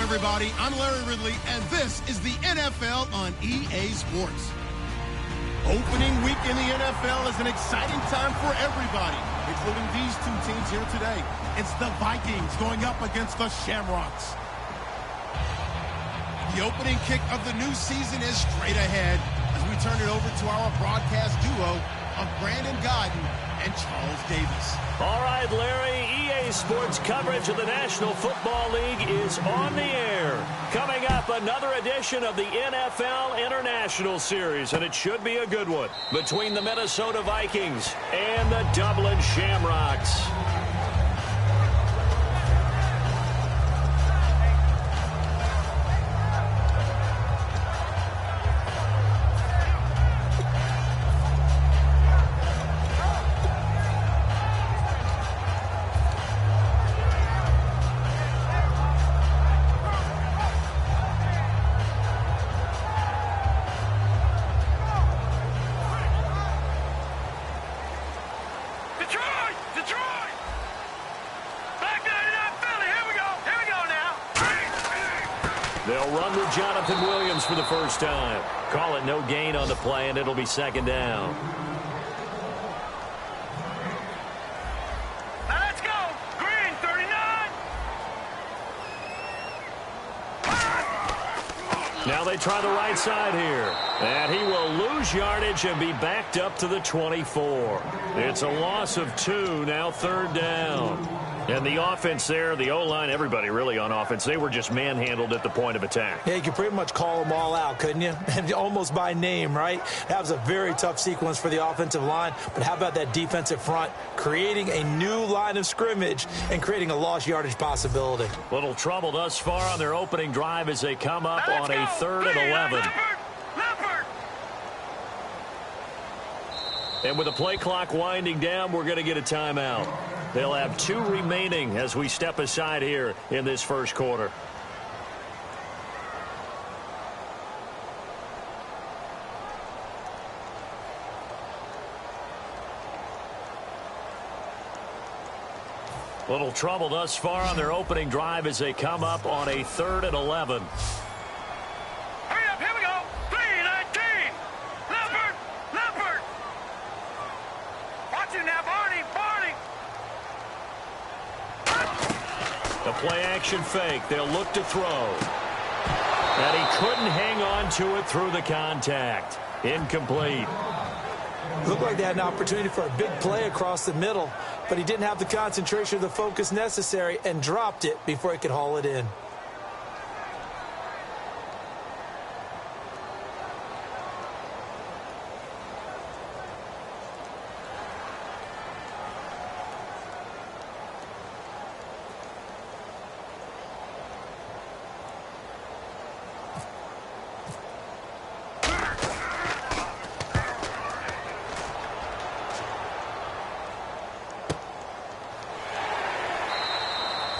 everybody. I'm Larry Ridley, and this is the NFL on EA Sports. Opening week in the NFL is an exciting time for everybody, including these two teams here today. It's the Vikings going up against the Shamrocks. The opening kick of the new season is straight ahead as we turn it over to our broadcast duo of Brandon Godden and Charles Davis. All right, Larry, EA Sports coverage of the National Football League is on the air. Coming up, another edition of the NFL International Series, and it should be a good one, between the Minnesota Vikings and the Dublin Shamrocks. They'll run with Jonathan Williams for the first time. Call it no gain on the play, and it'll be second down. Now let's go. Green, 39. Now they try the right side here. And he will lose yardage and be backed up to the 24. It's a loss of 2, now third down. And the offense there, the O-line, everybody really on offense, they were just manhandled at the point of attack. Yeah, you could pretty much call them all out, couldn't you? And almost by name, right? That was a very tough sequence for the offensive line. But how about that defensive front creating a new line of scrimmage and creating a lost yardage possibility? Little trouble thus far on their opening drive as they come up on a 3rd and 11. And with the play clock winding down, we're going to get a timeout. They'll have 2 remaining as we step aside here in this first quarter. Little trouble thus far on their opening drive as they come up on a 3rd and 11. Hurry up, here we go. 3-19. Leopard. Watch it now, Barney. The play-action fake. They'll look to throw. And he couldn't hang on to it through the contact. Incomplete. Looked like they had an opportunity for a big play across the middle, but he didn't have the concentration or the focus necessary and dropped it before he could haul it in.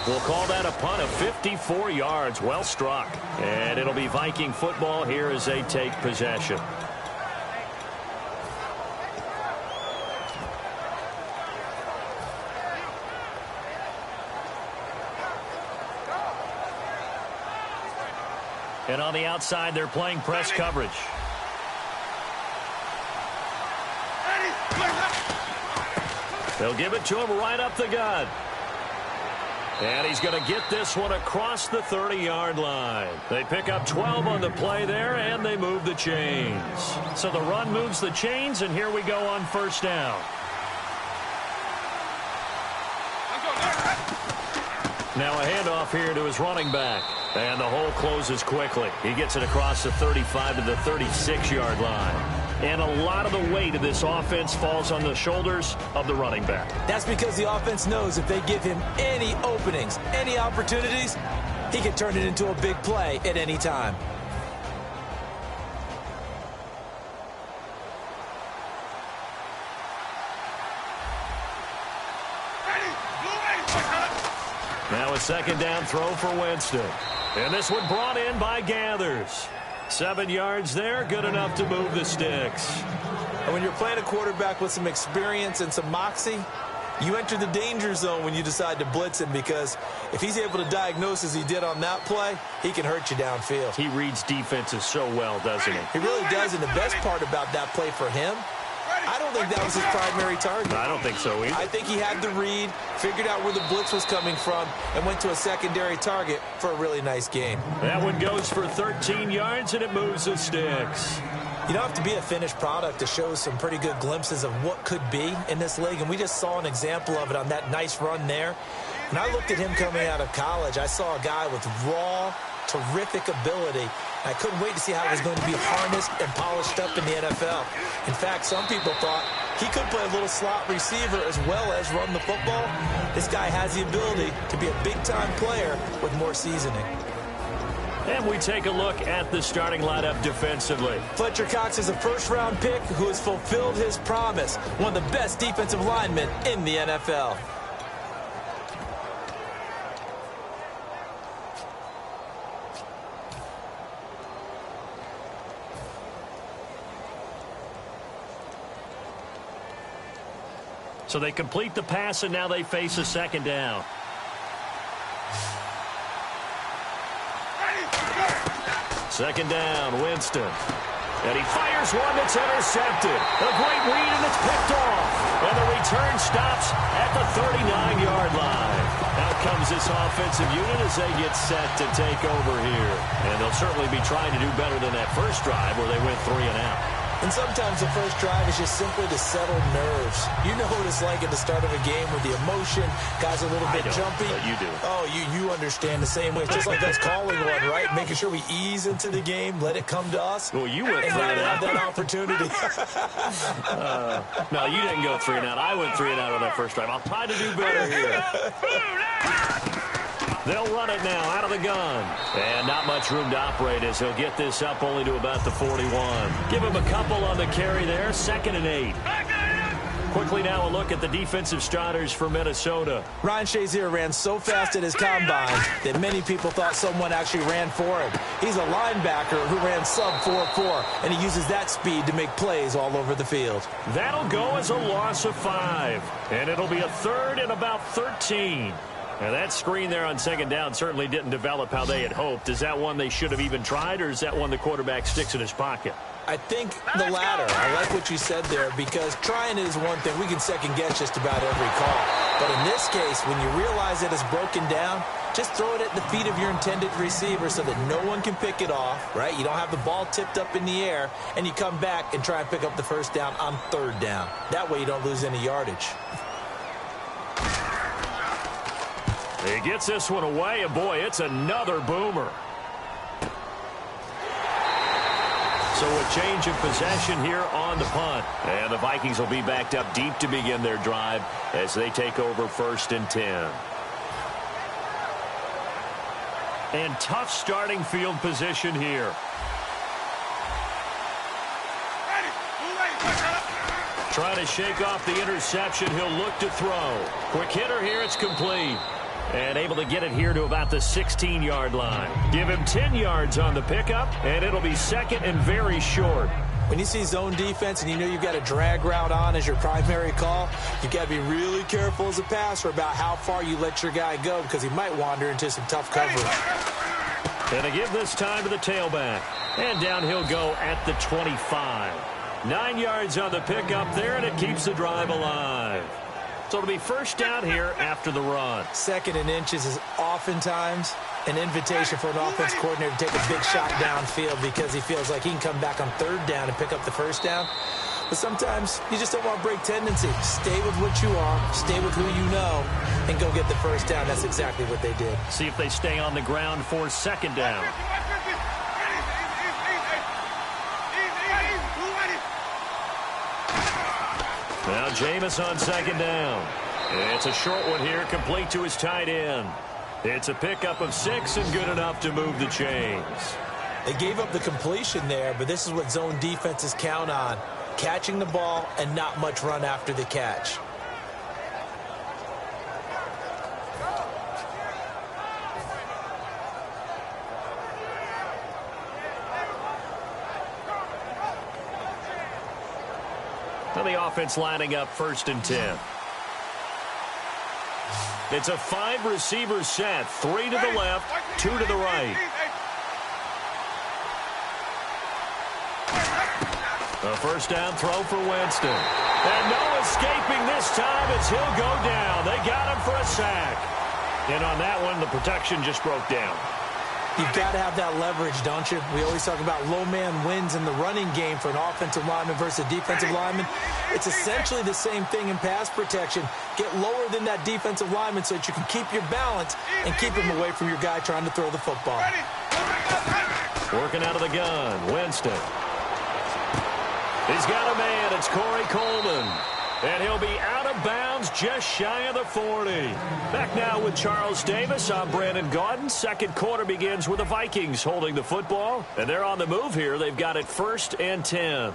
We'll call that a punt of 54 yards. Well struck. And it'll be Viking football here as they take possession. And on the outside, they're playing press coverage. They'll give it to him right up the gut. And he's going to get this one across the 30-yard line. They pick up 12 on the play there, and they move the chains. So the run moves the chains, and here we go on first down. Now a handoff here to his running back. And the hole closes quickly. He gets it across the 35 to the 36-yard line. And a lot of the weight of this offense falls on the shoulders of the running back. That's because the offense knows if they give him any openings, any opportunities, he can turn it into a big play at any time. Now a second down throw for Winston. And this one brought in by Gathers. 7 yards there, good enough to move the sticks. And when you're playing a quarterback with some experience and some moxie, You enter the danger zone when you decide to blitz him, because if he's able to diagnose as he did on that play, he can hurt you downfield. He reads defenses so well, doesn't he? He really does, and the best part about that play for him, I don't think that was his primary target. I don't think so either. I think he had the read, figured out where the blitz was coming from, and went to a secondary target for a really nice game. That one goes for 13 yards, and it moves the sticks. You don't have to be a finished product to show some pretty good glimpses of what could be in this league, and we just saw an example of it on that nice run there. When I looked at him coming out of college, I saw a guy with raw, terrific ability. I couldn't wait to see how it was going to be harnessed and polished up in the NFL. In fact, some people thought he could play a little slot receiver as well as run the football. This guy has the ability to be a big-time player with more seasoning. And we take a look at the starting lineup defensively. Fletcher Cox is a first-round pick who has fulfilled his promise, one of the best defensive linemen in the NFL. So they complete the pass, and now they face a second down. Second down, Winston. And he fires one that's intercepted. A great read, and it's picked off. And the return stops at the 39-yard line. Out comes this offensive unit as they get set to take over here. And they'll certainly be trying to do better than that first drive where they went 3 and out. And sometimes the first drive is just simply to settle nerves. You know what it's like at the start of a game with the emotion. Guys are a little bit jumpy. But you do. Oh, you understand the same way. It's just like us calling one, right? Making sure we ease into the game, let it come to us. Well, you went and through let it that. have that opportunity. No, you didn't go 3 and out. I went 3 and out on that first drive. I'll try to do better here. They'll run it now out of the gun. And not much room to operate as he'll get this up only to about the 41. Give him a couple on the carry there. 2nd and 8. Quickly now a look at the defensive starters for Minnesota. Ryan Shazier ran so fast at his combine that many people thought someone actually ran for him. He's a linebacker who ran sub 4.4, and he uses that speed to make plays all over the field. That'll go as a loss of 5. And it'll be a 3rd and about 13. Now, that screen there on second down certainly didn't develop how they had hoped. Is that one they should have even tried, or is that one the quarterback sticks in his pocket? I think the latter. I like what you said there, because trying it is one thing. We can second-guess just about every call. But in this case, when you realize that it's broken down, just throw it at the feet of your intended receiver so that no one can pick it off, right? You don't have the ball tipped up in the air, and you come back and try and pick up the first down on 3rd down. That way you don't lose any yardage. He gets this one away, and boy, it's another boomer. So a change of possession here on the punt. And the Vikings will be backed up deep to begin their drive as they take over 1st and 10. And tough starting field position here. Trying to shake off the interception. He'll look to throw. Quick hitter here. It's complete. And able to get it here to about the 16-yard line. Give him 10 yards on the pickup, and it'll be 2nd and very short. When you see zone defense and you know you've got a drag route on as your primary call, you've got to be really careful as a passer about how far you let your guy go, because he might wander into some tough coverage. And to give this time to the tailback. And down he'll go at the 25. 9 yards on the pickup there, and it keeps the drive alive. So it'll be first down here after the run. 2nd and inches is oftentimes an invitation for an offense coordinator to take a big shot downfield, because he feels like he can come back on 3rd down and pick up the first down. But sometimes you just don't want to break tendency. Stay with what you are, stay with who you know, and go get the first down. That's exactly what they did. See if they stay on the ground for 2nd down. Now Jameis on 2nd down. It's a short one here, complete to his tight end. It's a pickup of 6 and good enough to move the chains. They gave up the completion there, but this is what zone defenses count on. Catching the ball and not much run after the catch. Well, the offense lining up 1st and 10. It's a 5-receiver set. 3 to the left, 2 to the right. A first down throw for Winston. And no escaping this time as he'll go down. They got him for a sack. And on that one, the protection just broke down. You've got to have that leverage, don't you? We always talk about low man wins in the running game for an offensive lineman versus a defensive lineman. It's essentially the same thing in pass protection. Get lower than that defensive lineman so that you can keep your balance and keep him away from your guy trying to throw the football. Working out of the gun, Winston. He's got a man. It's Corey Coleman. And he'll be out of bounds just shy of the 40. Back now with Charles Davis. I'm Brandon Gaudin. Second quarter begins with the Vikings holding the football. And they're on the move here. They've got it 1st and 10.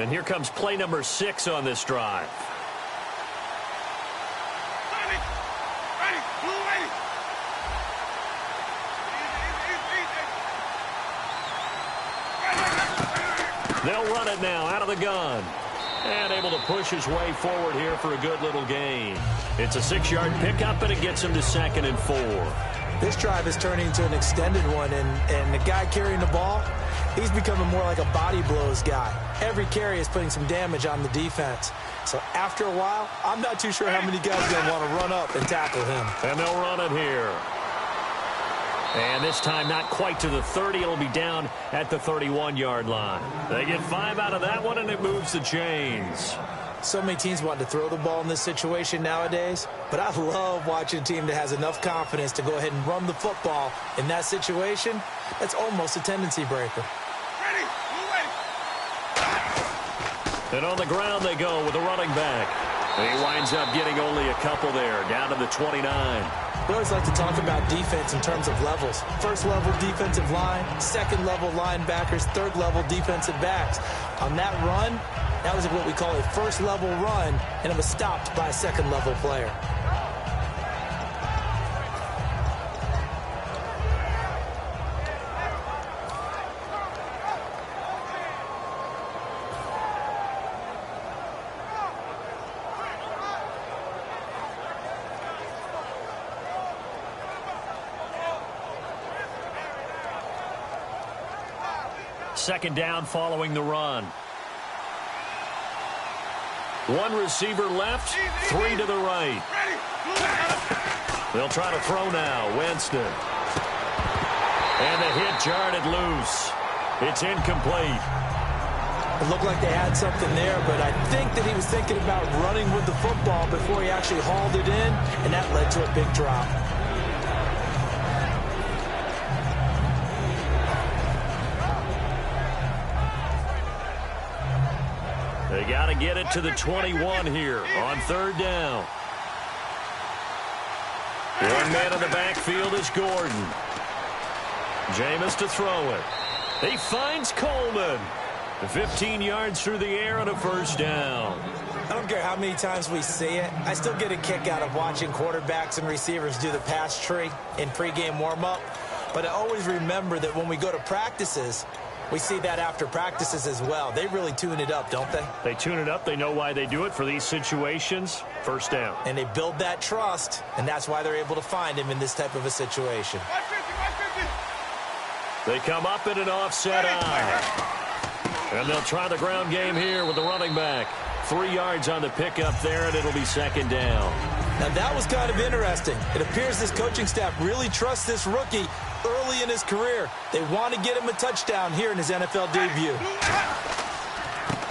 And here comes play number 6 on this drive. They'll run it now out of the gun. And able to push his way forward here for a good little gain. It's a 6-yard pickup, and it gets him to 2nd and 4. This drive is turning into an extended one, and the guy carrying the ball, he's becoming more like a body blows guy. Every carry is putting some damage on the defense. So after a while, I'm not too sure how many guys are going to want to run up and tackle him. And they'll run it here. And this time not quite to the 30. It'll be down at the 31-yard line. They get 5 out of that one, and it moves the chains. So many teams want to throw the ball in this situation nowadays, but I love watching a team that has enough confidence to go ahead and run the football in that situation. That's almost a tendency breaker. And on the ground they go with a running back. And he winds up getting only a couple there, down to the 29. We always like to talk about defense in terms of levels. First level defensive line, second level linebackers, third level defensive backs. On that run, that was what we call a first level run, and it was stopped by a second level player. Second down following the run. One receiver left, 3 to the right. They'll try to throw now. Winston. And the hit jarred it loose. It's incomplete. It looked like they had something there, but I think that he was thinking about running with the football before he actually hauled it in, and that led to a big drop. They got to get it to the 21 here on third down. One man in the backfield is Gordon. Jameis to throw it. He finds Coleman. 15 yards through the air on a first down. I don't care how many times we see it. I still get a kick out of watching quarterbacks and receivers do the pass tree in pregame warm-up. But I always remember that when we go to practices, we see that after practices as well. They really tune it up, don't they? They tune it up. They know why they do it for these situations. First down. And they build that trust, and that's why they're able to find him in this type of a situation. They come up in an offset eye. And they'll try the ground game here with the running back. 3 yards on the pickup there, and it'll be second down. Now, that was kind of interesting. It appears this coaching staff really trusts this rookie early in his career. They want to get him a touchdown here in his NFL debut.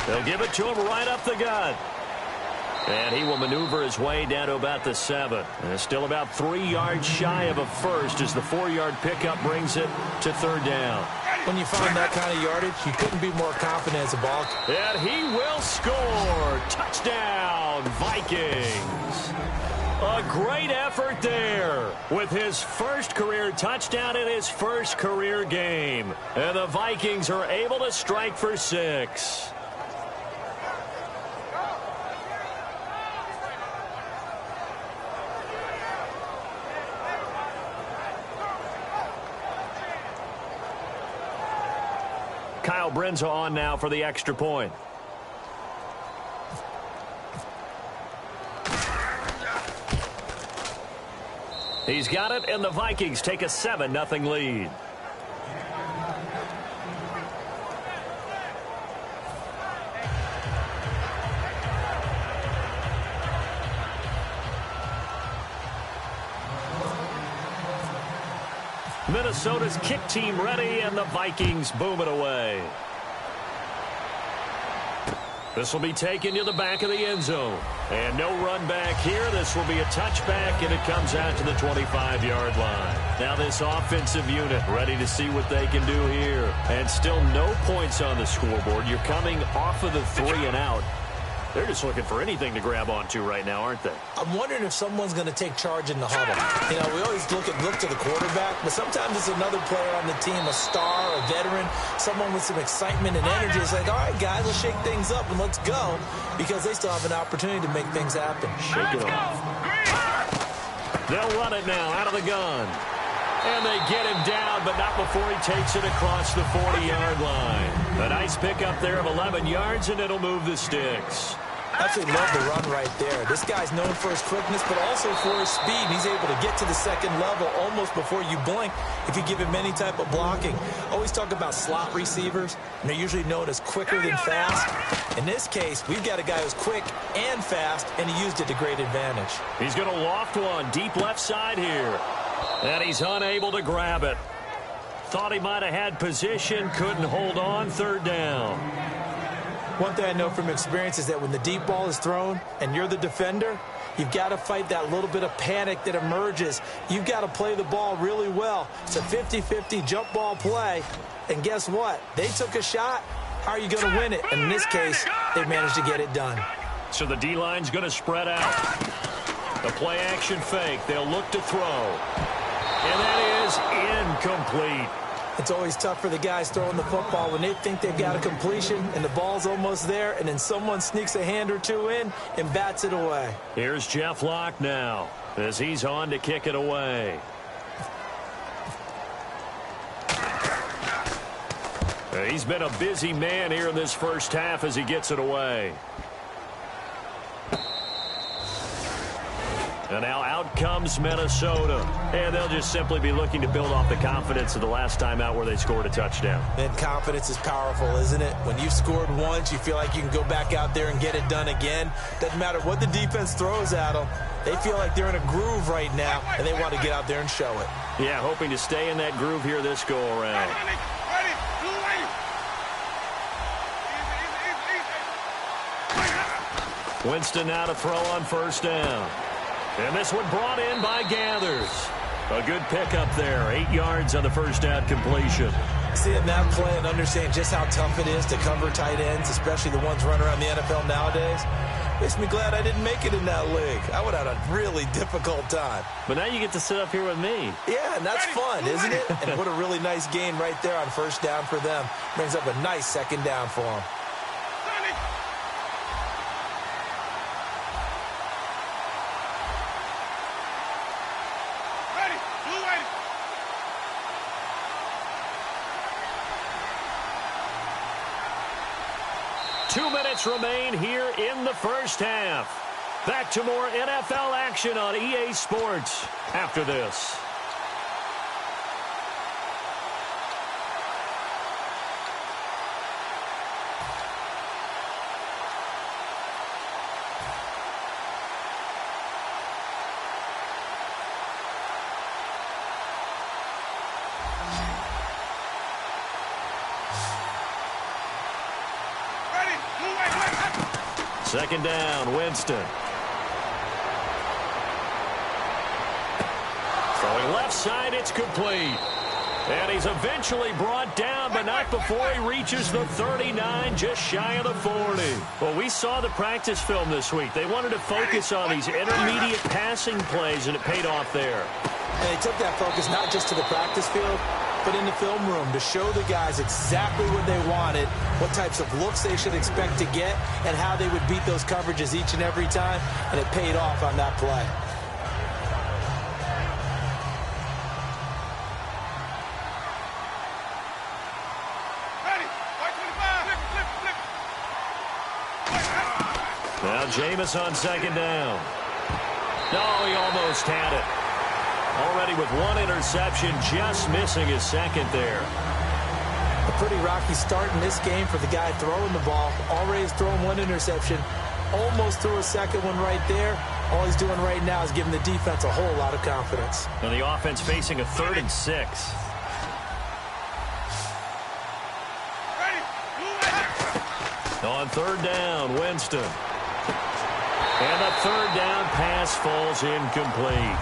They'll give it to him right up the gut. And he will maneuver his way down to about the 7. And it's still about 3 yards shy of a first as the 4-yard pickup brings it to third down. When you find that kind of yardage, you couldn't be more confident as a ball. And he will score. Touchdown, Vikings. A great effort there with his first career touchdown in his first career game. And the Vikings are able to strike for 6. Kyle Brenza on now for the extra point. He's got it, and the Vikings take a 7-0 lead. Minnesota's kick team ready, and the Vikings boom it away. This will be taken to the back of the end zone. And no run back here. This will be a touchback, and it comes out to the 25-yard line. Now this offensive unit ready to see what they can do here. And still no points on the scoreboard. You're coming off of the 3-and-out. They're just looking for anything to grab onto right now, aren't they? I'm wondering if someone's going to take charge in the huddle. You know, we always look to the quarterback, but sometimes it's another player on the team, a star, a veteran, someone with some excitement and energy. It's like, all right, guys, let's shake things up and let's go, because they still have an opportunity to make things happen. Shake it off. They'll run it now out of the gun. And they get him down, but not before he takes it across the 40-yard line. A nice pickup there of 11 yards, and it'll move the sticks. Absolutely love the run right there. This guy's known for his quickness, but also for his speed. And he's able to get to the second level almost before you blink if you give him any type of blocking. Always talk about slot receivers, and they're usually known as quicker than fast. In this case, we've got a guy who's quick and fast, and he used it to great advantage. He's going to loft one deep left side here. And he's unable to grab it. Thought he might have had position, couldn't hold on, third down. One thing I know from experience is that when the deep ball is thrown and you're the defender, you've got to fight that little bit of panic that emerges. You've got to play the ball really well. It's a 50-50 jump ball play. And guess what? They took a shot. How are you going to win it? And in this case, they managed to get it done. So the D-line's going to spread out. The play action fake. They'll look to throw. And that is incomplete. It's always tough for the guys throwing the football when they think they've got a completion and the ball's almost there, and then someone sneaks a hand or two in and bats it away. Here's Jeff Locke now as he's on to kick it away. He's been a busy man here in this first half as he gets it away. And now out comes Minnesota. And they'll just simply be looking to build off the confidence of the last time out where they scored a touchdown. And confidence is powerful, isn't it? When you've scored once, you feel like you can go back out there and get it done again. Doesn't matter what the defense throws at them. They feel like they're in a groove right now, and they want to get out there and show it. Yeah, hoping to stay in that groove here this go-around. Winston now to throw on first down. And this one brought in by Gathers. A good pickup there. 8 yards on the first down completion. Seeing that play and understanding just how tough it is to cover tight ends, especially the ones running around the NFL nowadays, makes me glad I didn't make it in that league. I would have had a really difficult time. But now you get to sit up here with me. Yeah, and that's fun, isn't it? And what a really nice gain right there on first down for them. Brings up a nice second down for them. 2 minutes remain here in the first half. Back to more NFL action on EA Sports after this. Second down, Winston. Throwing left side, it's complete. And he's eventually brought down, but not before he reaches the 39, just shy of the 40. Well, we saw the practice film this week. They wanted to focus on these intermediate passing plays, and it paid off there. And they took that focus not just to the practice field, but in the film room to show the guys exactly what they wanted, what types of looks they should expect to get, and how they would beat those coverages each and every time, and it paid off on that play. Now Jameis on second down. No, he almost had it. Already with one interception, just missing his second there. A pretty rocky start in this game for the guy throwing the ball. Already has thrown one interception. Almost threw a second one right there. All he's doing right now is giving the defense a whole lot of confidence. And the offense facing a 3rd and 6. On 3rd down, Winston. And the 3rd down pass falls incomplete.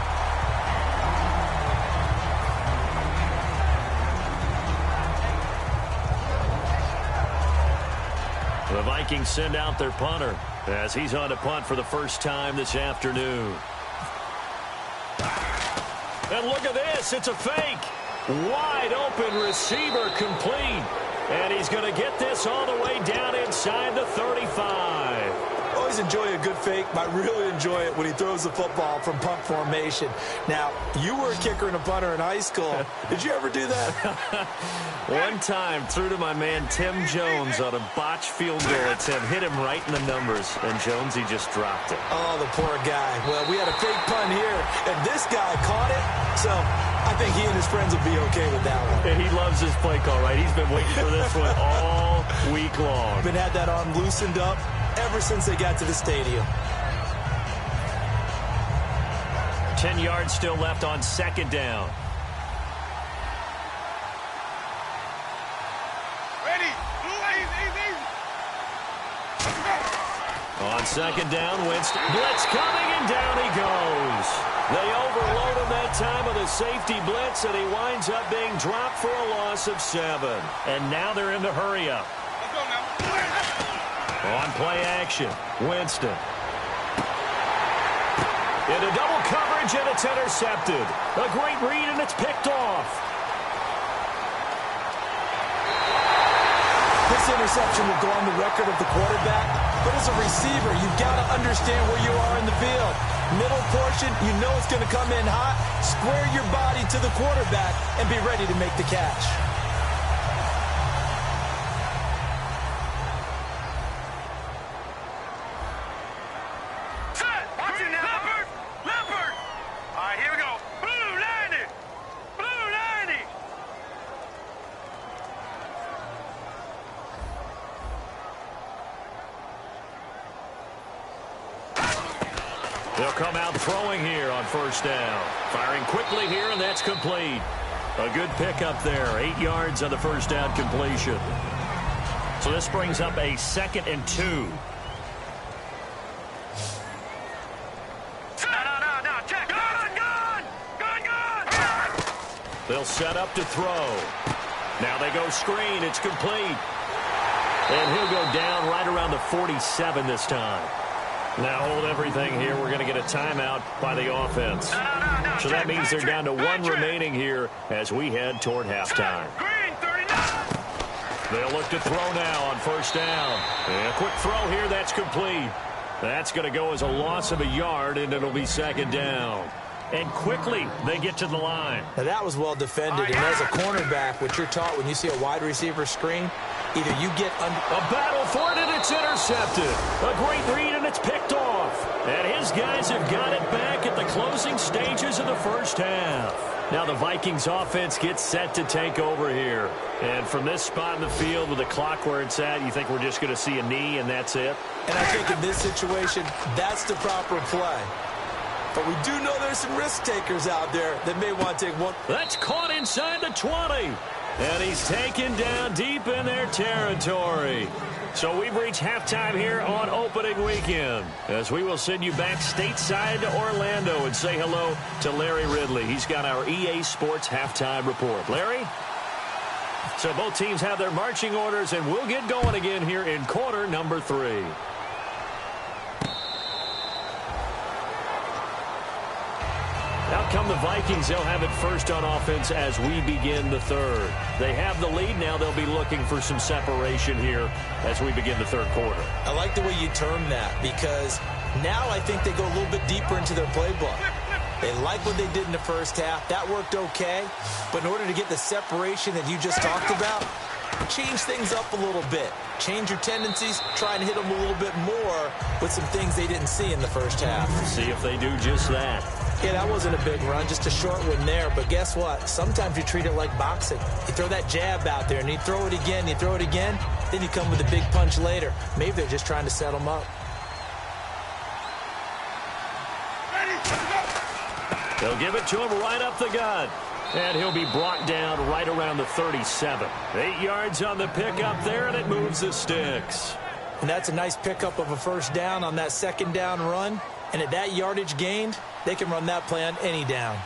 The Vikings send out their punter as he's on to punt for the first time this afternoon. And look at this. It's a fake. Wide open receiver complete. And he's going to get this all the way down inside the 35. Always enjoy a good fake, but I really enjoy it when he throws the football from punt formation. Now, you were a kicker and a punter in high school. Did you ever do that? One time, threw to my man Tim Jones on a botched field goal attempt. Hit him right in the numbers, and Jonesy just dropped it. Oh, the poor guy. Well, we had a fake punt here, and this guy caught it, so I think he and his friends will be okay with that one. And he loves his play call, right? He's been waiting for this one all week long. Been had that arm loosened up ever since they got to the stadium. 10 yards still left on 2nd down. Ready. On 2nd down, Winston. Blitz coming, and down he goes. They overload him that time with a safety blitz, and he winds up being dropped for a loss of 7. And now they're in the hurry-up. Let's go now. On play action, Winston. Into double coverage, and it's intercepted. A great read, and it's picked off. This interception will go on the record of the quarterback, but as a receiver, you've got to understand where you are in the field. Middle portion, you know it's going to come in hot. Square your body to the quarterback and be ready to make the catch. They'll come out throwing here on 1st down. Firing quickly here, and that's complete. A good pickup there. 8 yards on the 1st down completion. So this brings up a 2nd and 2. No, check. Gun! They'll set up to throw. Now they go screen. It's complete. And he'll go down right around the 47 this time. Now hold everything here. We're going to get a timeout by the offense. So that means they're down to 1 remaining here as we head toward halftime. Green 39. They'll look to throw now on 1st down. And a quick throw here. That's complete. That's going to go as a loss of a yard, and it'll be 2nd down. And quickly, they get to the line. Now, that was well defended, and as a cornerback, what you're taught when you see a wide receiver screen, either you get under... A battle for it, and it's intercepted. A great read, and it's picked off. And his guys have got it back at the closing stages of the 1st half. Now the Vikings offense gets set to take over here. And from this spot in the field with the clock where it's at, you think we're just going to see a knee and that's it? And I think in this situation, that's the proper play. But we do know there's some risk takers out there that may want to take one. That's caught inside the 20. And he's taken down deep in their territory. So we've reached halftime here on opening weekend, as we will send you back stateside to Orlando and say hello to Larry Ridley. He's got our EA Sports halftime report. Larry? So both teams have their marching orders, and we'll get going again here in quarter number 3. Out come the Vikings. They'll have it first on offense as we begin the 3rd. They have the lead. Now they'll be looking for some separation here as we begin the 3rd quarter. I like the way you term that, because now I think they go a little bit deeper into their playbook. They like what they did in the 1st half. That worked okay. But in order to get the separation that you just talked about, change things up a little bit. Change your tendencies. Try and hit them a little bit more with some things they didn't see in the 1st half. See if they do just that. Yeah, that wasn't a big run, just a short one there. But guess what? Sometimes you treat it like boxing. You throw that jab out there, and you throw it again, then you come with a big punch later. Maybe they're just trying to set them up. They'll give it to him right up the gut. And he'll be brought down right around the 37. 8 yards on the pickup there, and it moves the sticks. And that's a nice pickup of a first down on that second down run. And at that yardage gained, they can run that play on any down.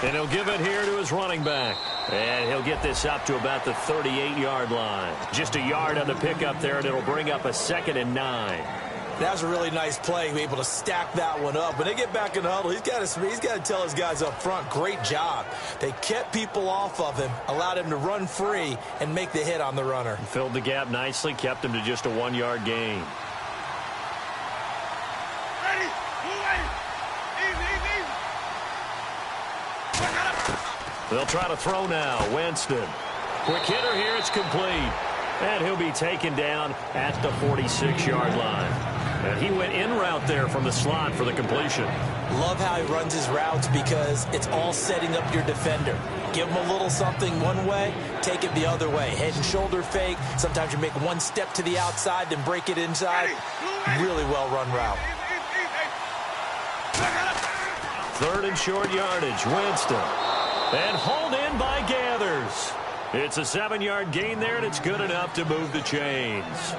And he'll give it here to his running back. And he'll get this up to about the 38-yard line. Just a yard on the pickup there, and it'll bring up a 2nd and 9. That was a really nice play, be able to stack that one up. When they get back in the huddle, he's got to tell his guys up front, great job. They kept people off of him, allowed him to run free, and make the hit on the runner. Filled the gap nicely, kept him to just a 1-yard gain. Ready? Easy. They'll try to throw now. Winston. Quick hitter here. It's complete. And he'll be taken down at the 46-yard line. And he went in route there from the slot for the completion. Love how he runs his routes because it's all setting up your defender. Give him a little something one way, take it the other way. Head and shoulder fake. Sometimes you make one step to the outside, then break it inside. Really well-run route. 3rd and short yardage. Winston. And hauled in by Gathers. It's a 7-yard gain there, and it's good enough to move the chains.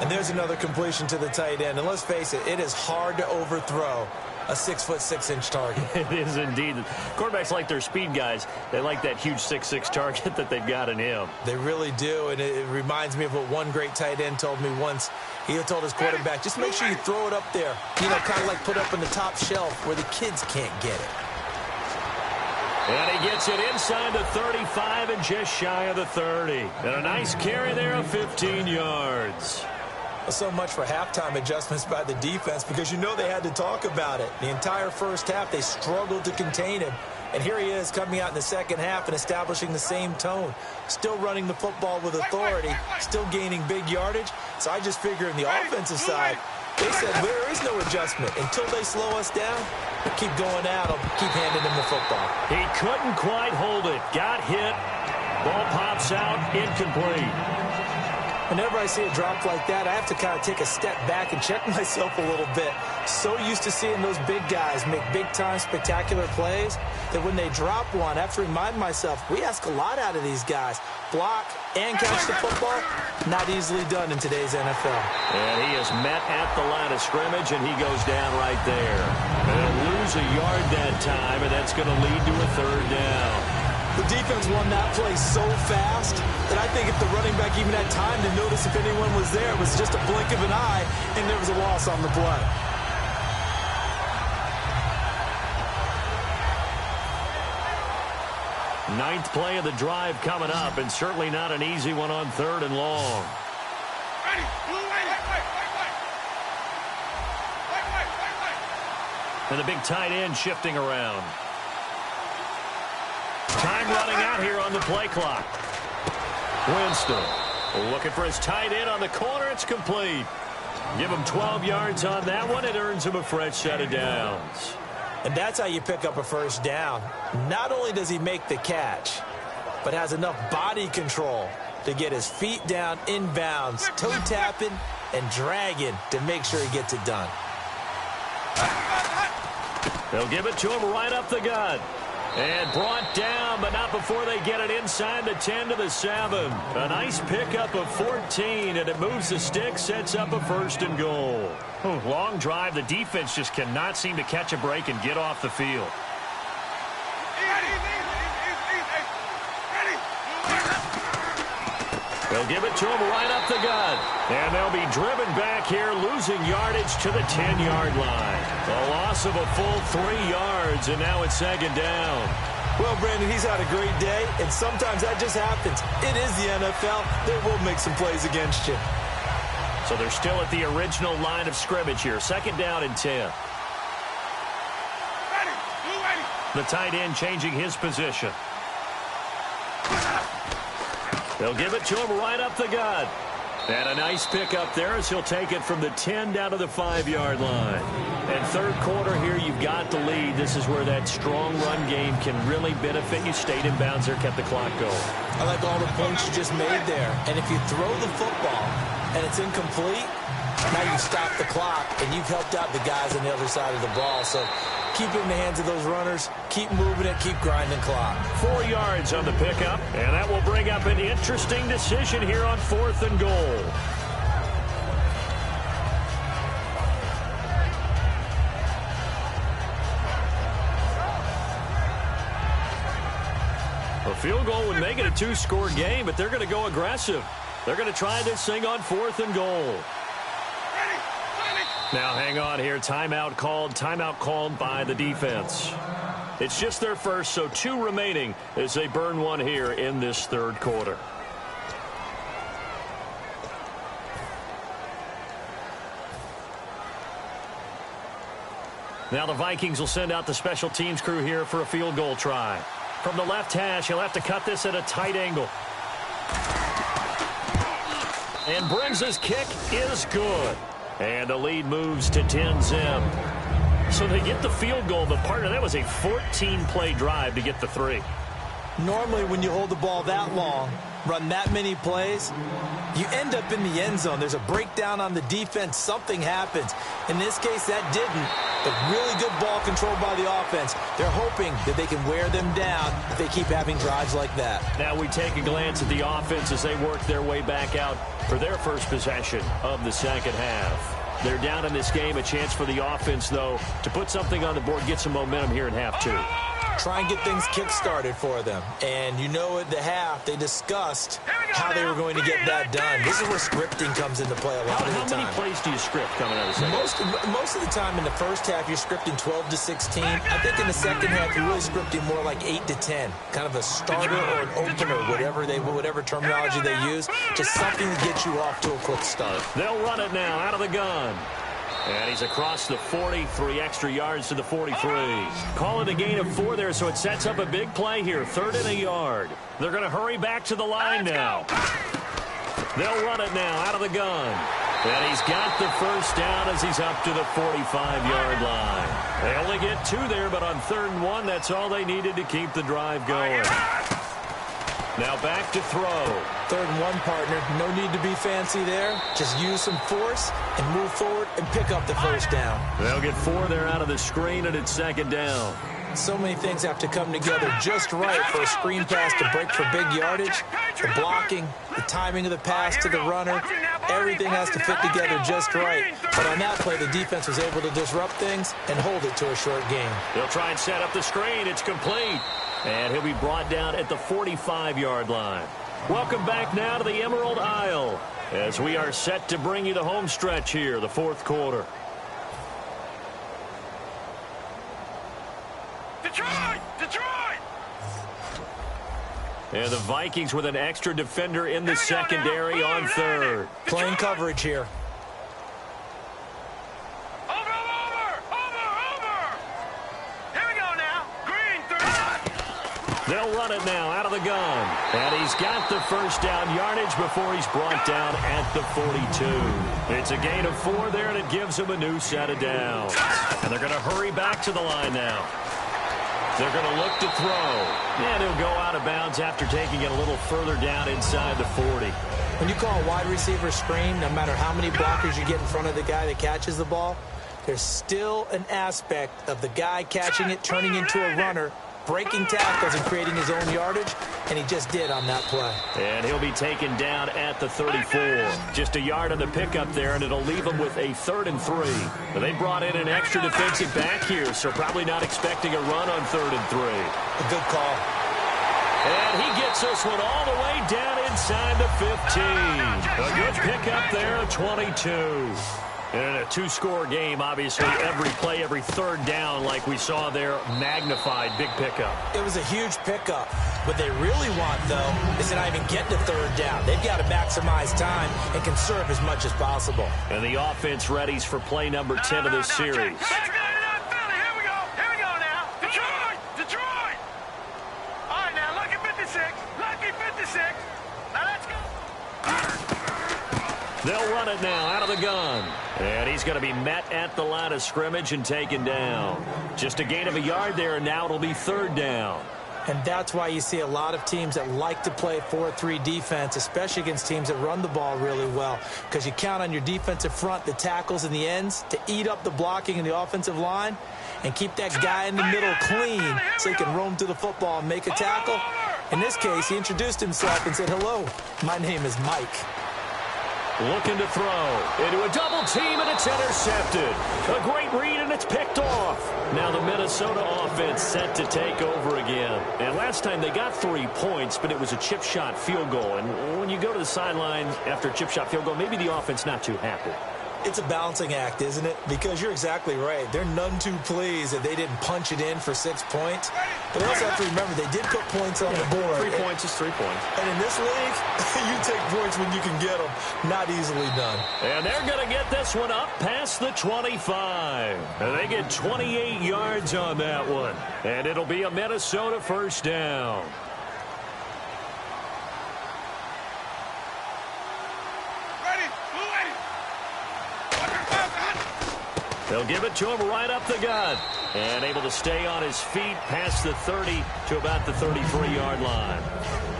And there's another completion to the tight end. And let's face it, it is hard to overthrow a 6'6" target. It is indeed. Quarterbacks like their speed guys. They like that huge 6'6" target that they've got in him. They really do, and it reminds me of what one great tight end told me once. He told his quarterback, just make sure you throw it up there. You know, kind of like put up in the top shelf where the kids can't get it. And he gets it inside the 35 and just shy of the 30. And a nice carry there of 15 yards. So much for halftime adjustments by the defense because you know they had to talk about it. The entire first half, they struggled to contain him. And here he is coming out in the second half and establishing the same tone. Still running the football with authority, still gaining big yardage. So I just figure in the offensive side, they said there is no adjustment. Until they slow us down, we'll keep going at them, keep handing them the football. He couldn't quite hold it. Got hit. Ball pops out, incomplete. Whenever I see a drop like that, I have to kind of take a step back and check myself a little bit. So used to seeing those big guys make big-time spectacular plays that when they drop one, I have to remind myself, we ask a lot out of these guys. Block and catch the football, not easily done in today's NFL. And he is met at the line of scrimmage, and he goes down right there. They'll lose a yard that time, and that's going to lead to a 3rd down. The defense won that play so fast that I think if the running back even had time to notice if anyone was there, it was just a blink of an eye, and there was a loss on the play. Ninth play of the drive coming up, and certainly not an easy one on 3rd and long. Ready? And the big tight end shifting around. Time running out here on the play clock. Winston looking for his tight end on the corner. It's complete. Give him 12 yards on that one. It earns him a fresh set of downs. And that's how you pick up a first down. Not only does he make the catch, but has enough body control to get his feet down inbounds, toe tapping and dragging to make sure he gets it done. They'll give it to him right up the gut. And brought down, but not before they get it inside the 10 to the 7. A nice pickup of 14, and it moves the stick, sets up a 1st and goal. Long drive. The defense just cannot seem to catch a break and get off the field. They'll give it to him right up the gut. And they'll be driven back here, losing yardage to the 10-yard line. A loss of a full 3 yards, and now it's 2nd down. Well, Brandon, he's had a great day, and sometimes that just happens. It is the NFL. They will make some plays against you. So they're still at the original line of scrimmage here. 2nd down and 10. The tight end changing his position. They'll give it to him right up the gut. And a nice pickup there as he'll take it from the 10 down to the 5-yard line. And third quarter here, you've got the lead. This is where that strong run game can really benefit you. Stayed in bounds there, kept the clock going. I like all the points you just made there. And if you throw the football and it's incomplete, now you stop the clock and you've helped out the guys on the other side of the ball. So keep it in the hands of those runners. Keep moving it. Keep grinding clock. 4 yards on the pickup. And that will bring up an interesting decision here on 4th and goal. A field goal would make it a 2-score game, but they're going to go aggressive. They're going to try this thing on 4th and goal. Now, hang on here. Timeout called by the defense. It's just their first, so 2 remaining as they burn one here in this third quarter. Now the Vikings will send out the special teams crew here for a field goal try. From the left hash, he'll have to cut this at a tight angle. And Briggs' kick is good. And the lead moves to 10-zip. So they get the field goal, but partner, that was a 14-play drive to get the 3. Normally, when you hold the ball that long, run that many plays, you end up in the end zone. There's a breakdown on the defense. Something happens. In this case, that didn't. But really good ball control by the offense. They're hoping that they can wear them down if they keep having drives like that. Now we take a glance at the offense as they work their way back out for their first possession of the second half. They're down in this game. A chance for the offense, though, to put something on the board, get some momentum here in half 2. Try and get things kick-started for them. And you know at the half, they discussed how they were going to get that done. This is where scripting comes into play a lot of the time. How many plays do you script coming out of the second? Most of the time in the first half, you're scripting 12 to 16. I think in the second half, you're really scripting more like 8 to 10. Kind of a starter or an opener, whatever terminology they use. Just something to get you off to a quick start. They'll run it now out of the gun. And he's across the 40, 3 extra yards to the 43. Call it a gain of 4 there, so it sets up a big play here. 3rd and a yard. They're going to hurry back to the line now. They'll run it now out of the gun. And he's got the first down as he's up to the 45-yard line. They only get 2 there, but on 3rd and 1, that's all they needed to keep the drive going. Now back to throw. 3rd and 1, partner. No need to be fancy there. Just use some force and move forward and pick up the first down. They'll get 4 there out of the screen, and it's 2nd down. So many things have to come together just right for a screen pass to break for big yardage. The blocking, the timing of the pass to the runner, everything has to fit together just right. But on that play, the defense was able to disrupt things and hold it to a short game. They'll try and set up the screen. It's complete. And he'll be brought down at the 45-yard line. Welcome back now to the Emerald Isle as we are set to bring you the home stretch here, the 4th quarter. Detroit! Detroit! And the Vikings with an extra defender in the secondary on 3rd. Playing coverage here. They'll run it now out of the gun. And he's got the first down yardage before he's brought down at the 42. It's a gain of 4 there, and it gives him a new set of downs. And they're going to hurry back to the line now. They're going to look to throw. And he'll go out of bounds after taking it a little further down inside the 40. When you call a wide receiver screen, no matter how many blockers you get in front of the guy that catches the ball, there's still an aspect of the guy catching it, turning into a runner, breaking tackles and creating his own yardage, and he just did on that play. And he'll be taken down at the 34. Just a yard on the pickup there, and it'll leave him with a 3rd and 3. But they brought in an extra defensive back here, so probably not expecting a run on 3rd and 3. A good call. And he gets this one all the way down inside the 15. A good pickup there, 22. And in a 2-score game, obviously, every play, every 3rd down, like we saw there, magnified, big pickup. It was a huge pickup. What they really want, though, is to not even get to 3rd down. They've got to maximize time and conserve as much as possible. And the offense readies for play number 10 of this series. run it now out of the gun. And he's going to be met at the line of scrimmage and taken down. Just a gain of a yard there, and now it'll be 3rd down. And that's why you see a lot of teams that like to play 4-3 defense, especially against teams that run the ball really well, because you count on your defensive front, the tackles and the ends, to eat up the blocking in the offensive line and keep that guy in the middle clean so he can roam through the football and make a tackle. In this case, he introduced himself and said, "Hello, my name is Mike." Looking to throw into a double team, and it's intercepted. A great read, and it's picked off. Now the Minnesota offense set to take over again. And last time they got 3 points, but it was a chip shot field goal. And when you go to the sideline after a chip shot field goal, maybe the offense not too happy. It's a balancing act, isn't it? Because you're exactly right. They're none too pleased that they didn't punch it in for 6 points. But they also have to remember they did put points on the board. 3 points is 3 points. And in this league, you take points when you can get them. Not easily done. And they're going to get this one up past the 25. And they get 28 yards on that one. And it'll be a Minnesota 1st down. They'll give it to him right up the gut. And able to stay on his feet past the 30 to about the 33-yard line.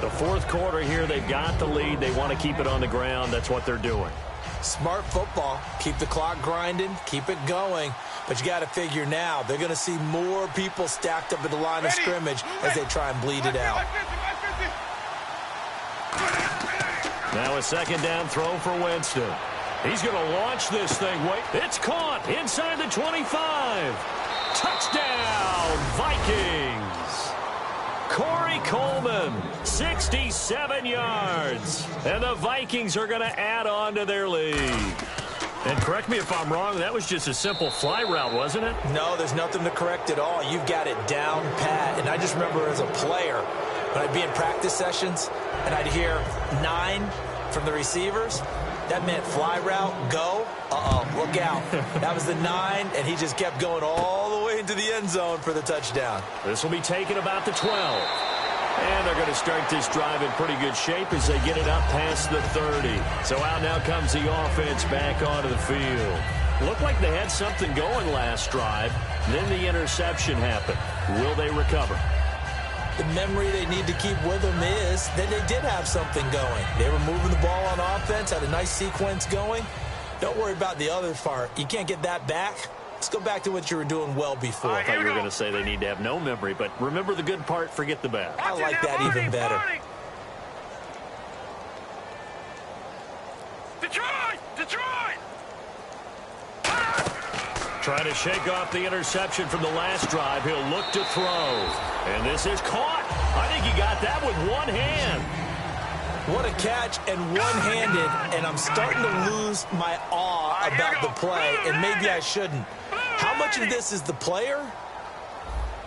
The 4th quarter here, they've got the lead. They want to keep it on the ground. That's what they're doing. Smart football. Keep the clock grinding. Keep it going. But you got to figure now, they're going to see more people stacked up at the line of scrimmage as they try and bleed it out. Now a 2nd down throw for Winston. He's going to launch this thing. Wait, it's caught inside the 25. Touchdown, Vikings. Corey Coleman, 67 yards. And the Vikings are going to add on to their lead. And correct me if I'm wrong, that was just a simple fly route, wasn't it? No, there's nothing to correct at all. You've got it down pat. And I just remember as a player, when I'd be in practice sessions and I'd hear 9 from the receivers, that meant fly route, go, look out. That was the 9, and he just kept going all the way into the end zone for the touchdown. This will be taken about the 12. And they're going to start this drive in pretty good shape as they get it up past the 30. So out now comes the offense back onto the field. Looked like they had something going last drive. Then the interception happened. Will they recover? The memory they need to keep with them is that they did have something going. They were moving the ball on offense, had a nice sequence going. Don't worry about the other part. You can't get that back. Let's go back to what you were doing well before. I thought you were going to say they need to have no memory, but remember the good part, forget the bad. I like that even better. Detroit! Trying to shake off the interception from the last drive. He'll look to throw. And this is caught. I think he got that with one hand. What a catch and one-handed, and I'm starting to lose my awe about the play, and maybe I shouldn't. How much of this is the player?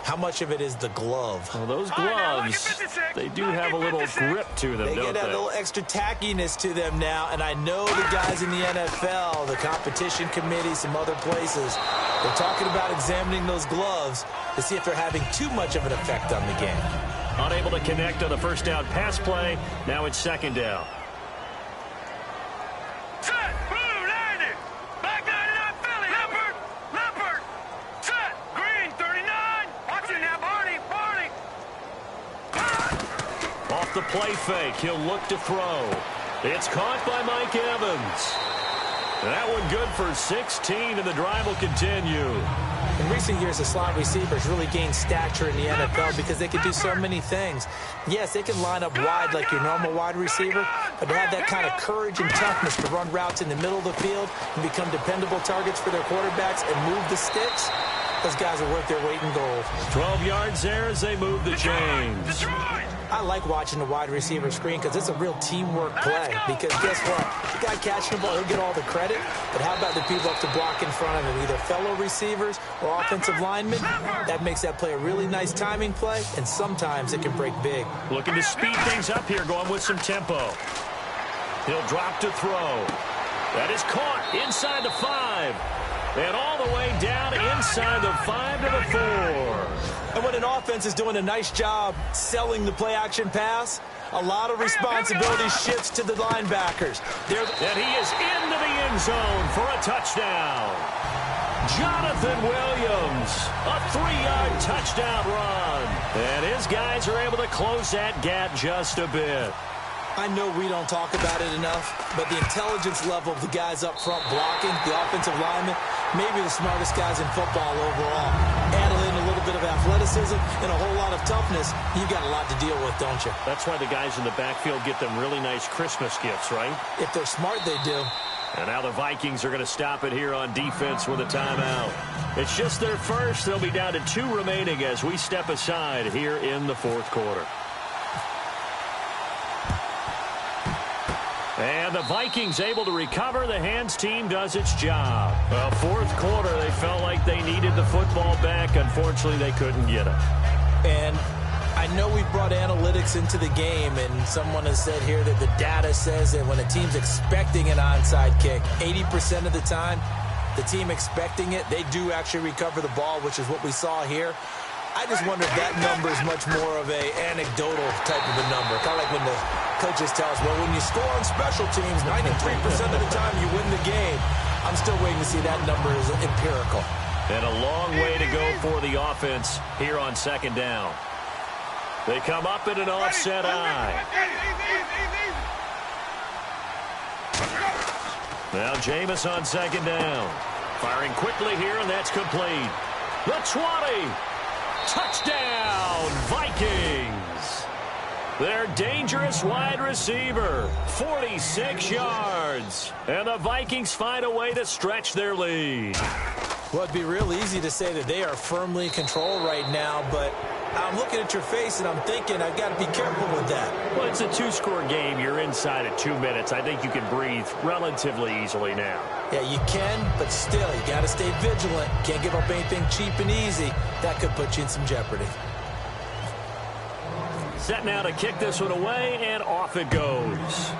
How much of it is the glove? Well, those gloves, they do have a little grip to them, They don't get a they? little extra tackiness to them now, and I know the guys in the NFL, the competition committee, some other places, they're talking about examining those gloves to see if they're having too much of an effect on the game. Unable to connect on the 1st down pass play. Now it's 2nd down. Set, blue, 90. Back 99, Philly. Leopard. Set, green, 39. Watch it now, Barney. Off the play fake, he'll look to throw. It's caught by Mike Evans. That one good for 16, and the drive will continue. In recent years, the slot receivers really gained stature in the NFL because they can do so many things. Yes, they can line up wide like your normal wide receiver, but to have that kind of courage and toughness to run routes in the middle of the field and become dependable targets for their quarterbacks and move the sticks, those guys are worth their weight in gold. 12 yards there as they move the chains. Detroit! I like watching the wide receiver screen because it's a real teamwork play. Because guess what? The guy catching the ball, he'll get all the credit. But how about the people up to block in front of him, either fellow receivers or offensive linemen? That makes that play a really nice timing play, and sometimes it can break big. Looking to speed things up here, going with some tempo. He'll drop to throw. That is caught inside the 5. And all the way down inside the 5 to the 4. And when an offense is doing a nice job selling the play-action pass, a lot of responsibility shifts to the linebackers. And he is into the end zone for a touchdown. Jonathan Williams, a 3-yard touchdown run. And his guys are able to close that gap just a bit. I know we don't talk about it enough, but the intelligence level of the guys up front blocking, the offensive linemen, maybe the smartest guys in football overall. Add in a little bit of athleticism and a whole lot of toughness, you've got a lot to deal with, don't you? That's why the guys in the backfield get them really nice Christmas gifts, right? If they're smart, they do. And now the Vikings are going to stop it here on defense with a timeout. It's just their first. They'll be down to 2 remaining as we step aside here in the fourth quarter. And the Vikings able to recover. The hands team does its job. Well, fourth quarter, they felt like they needed the football back. Unfortunately, they couldn't get it. And I know we brought analytics into the game, and someone has said here that the data says that when a team's expecting an onside kick, 80% of the time, the team expecting it, they do actually recover the ball, which is what we saw here. I just wonder if that number is much more of a anecdotal type of a number. Kind of like when the coaches tell us, well, when you score on special teams, 93% of the time you win the game. I'm still waiting to see that number is empirical. And a long way to go for the offense here on second down. They come up in an offset eye. Now Jameis on second down. Firing quickly here, and that's complete. The 20. Touchdown, Vikings. Their dangerous wide receiver, 46 yards. And the Vikings find a way to stretch their lead. Well, it'd be real easy to say that they are firmly in control right now, but I'm looking at your face and I'm thinking I've got to be careful with that. Well, it's a 2-score game. You're inside at 2 minutes. I think you can breathe relatively easily now. Yeah, you can, but still, you got to stay vigilant. Can't give up anything cheap and easy. That could put you in some jeopardy. Set now to kick this one away, and off it goes.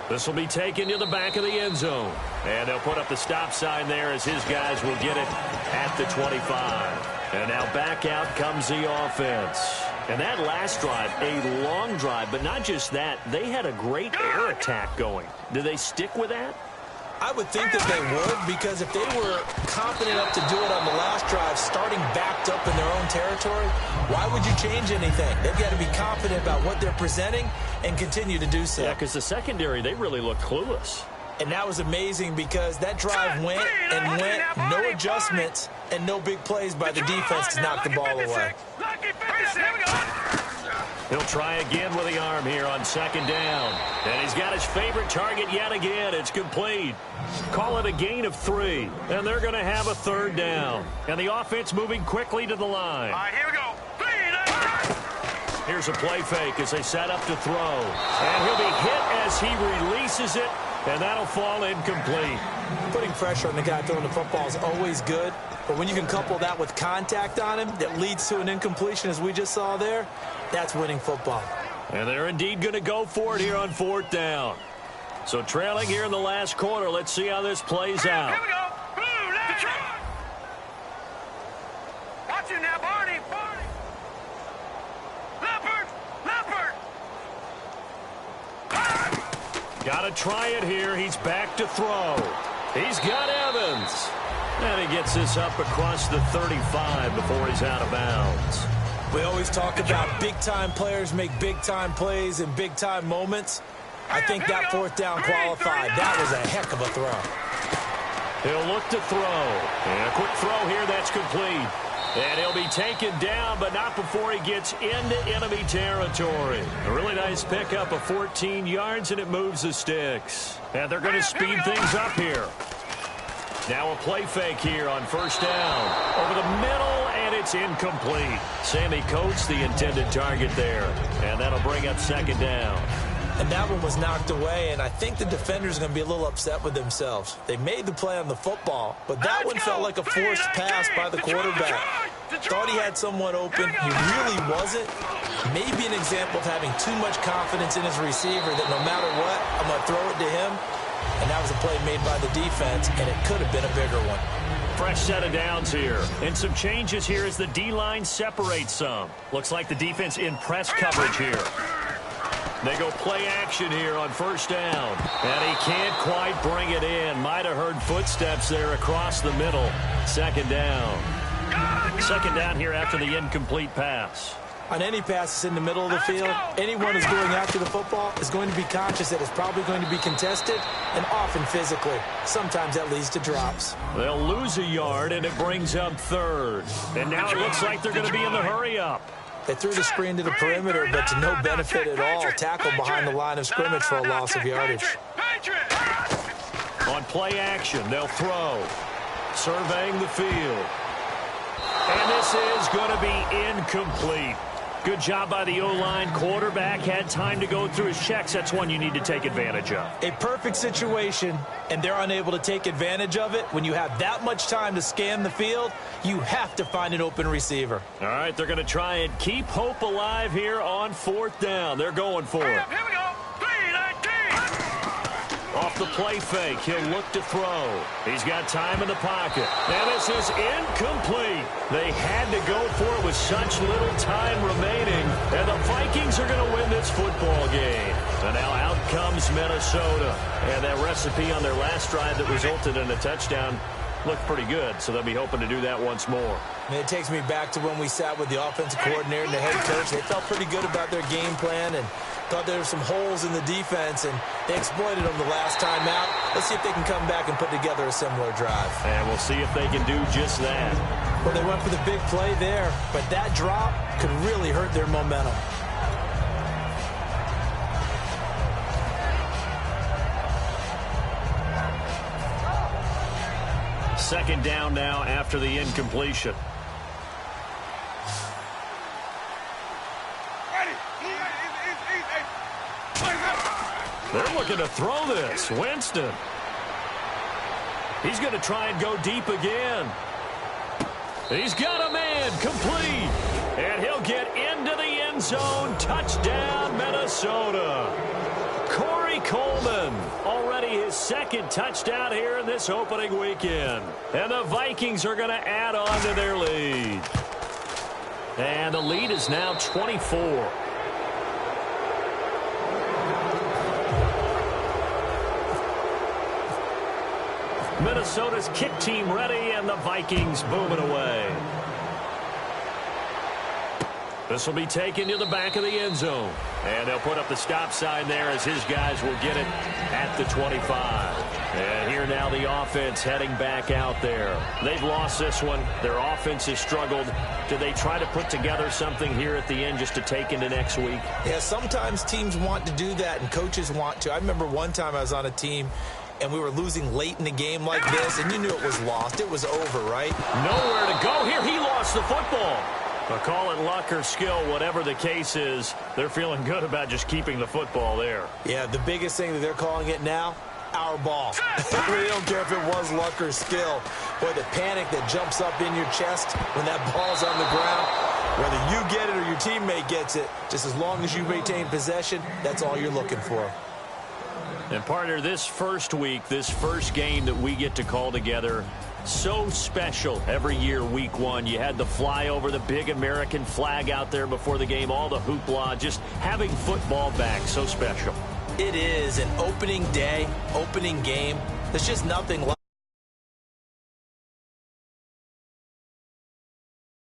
This will be taken to the back of the end zone. And they'll put up the stop sign there as his guys will get it at the 25. And now back out comes the offense. And that last drive, a long drive, but not just that. They had a great air attack going. Do they stick with that? I would think that they would, because if they were confident enough to do it on the last drive, starting backed up in their own territory, why would you change anything? They've got to be confident about what they're presenting and continue to do so. Yeah, because the secondary, they really looked clueless. And that was amazing because that drive went and went, no adjustments, and no big plays by the defense to knock the ball away. He'll try again with the arm here on second down. And he's got his favorite target yet again. It's complete. Call it a gain of 3. And they're going to have a third down. And the offense moving quickly to the line. All right, here we go. Here's a play fake as they set up to throw. And he'll be hit as he releases it. And that'll fall incomplete. Putting pressure on the guy throwing the football is always good. But when you can couple that with contact on him that leads to an incompletion, as we just saw there, that's winning football. And they're indeed going to go for it here on fourth down. So trailing here in the last quarter. Let's see how this plays out. Here we go. Blue line. Watch it now, Barney. Leopard. Got to try it here. He's back to throw. He's got Evans. And he gets this up across the 35 before he's out of bounds. We always talk about big-time players make big-time plays in big-time moments. I think that fourth down qualified. That was a heck of a throw. He'll look to throw. And a quick throw here. That's complete. And he'll be taken down, but not before he gets into enemy territory. A really nice pickup of 14 yards, and it moves the sticks. And they're going to speed things up here. Now a play fake here on first down. Over the middle, and it's incomplete. Sammy Coates, the intended target there. And that'll bring up second down. And that one was knocked away, and I think the defenders are going to be a little upset with themselves. They made the play on the football, but that one felt like a forced pass by the quarterback. Thought he had someone open. He really wasn't. Maybe an example of having too much confidence in his receiver that no matter what, I'm going to throw it to him. and that was a play made by the defense, and it could have been a bigger one. Fresh set of downs here. And some changes here as the D-line separates some. Looks like the defense in press coverage here. They go play action here on first down. And he can't quite bring it in. Might have heard footsteps there across the middle. Second down. Second down here after the incomplete pass. On any passes in the middle of the field, anyone who's going after the football is going to be conscious that it's probably going to be contested, and often physically. Sometimes that leads to drops. They'll lose a yard, and it brings up third. And now it looks like they're going to be in the hurry-up. They threw the screen to the perimeter, but to no benefit at all. Tackled behind the line of scrimmage for a loss of yardage. On play action, they'll throw. Surveying the field. And this is going to be incomplete. Good job by the O-line. Quarterback had time to go through his checks. That's one you need to take advantage of. A perfect situation, and they're unable to take advantage of it. When you have that much time to scan the field, you have to find an open receiver. All right, they're going to try and keep hope alive here on fourth down. They're going for it. Here we go. 3-19. Off the play fake, he'll look to throw. He's got time in the pocket. And this is incomplete. They had to go for it with such little time remaining. And the Vikings are going to win this football game. And now out comes Minnesota. And that recipe on their last drive that resulted in a touchdown looked pretty good, so they'll be hoping to do that once more. And it takes me back to when we sat with the offensive coordinator and the head coach. They felt pretty good about their game plan and thought there were some holes in the defense, and they exploited them the last time out. Let's see if they can come back and put together a similar drive. And we'll see if they can do just that. Well, they went for the big play there, but that drop could really hurt their momentum. Second down now after the incompletion. They're looking to throw this. Winston. He's going to try and go deep again. He's got a man. Complete. And he'll get into the end zone. Touchdown, Minnesota. Corey Coleman, already his second touchdown here in this opening weekend. And the Vikings are going to add on to their lead. And the lead is now 24. Minnesota's kick team ready, and the Vikings moving away. This will be taken to the back of the end zone. And they'll put up the stop sign there as his guys will get it at the 25. And here now the offense heading back out there. They've lost this one. Their offense has struggled. Do they try to put together something here at the end just to take into next week? Yeah, sometimes teams want to do that, and coaches want to. I remember one time I was on a team, and we were losing late in the game like this, and you knew it was lost. It was over, right? Nowhere to go. Here he lost the football. But call it luck or skill, whatever the case is, they're feeling good about just keeping the football there. Yeah, the biggest thing that they're calling it now, our ball. They don't care if it was luck or skill. Boy, the panic that jumps up in your chest when that ball's on the ground, whether you get it or your teammate gets it, just as long as you maintain possession, that's all you're looking for. And partner, this first week, this first game that we get to call together, so special every year, week one. You had the flyover, the big American flag out there before the game, all the hoopla, just having football back, so special. It is an opening day, opening game. There's just nothing like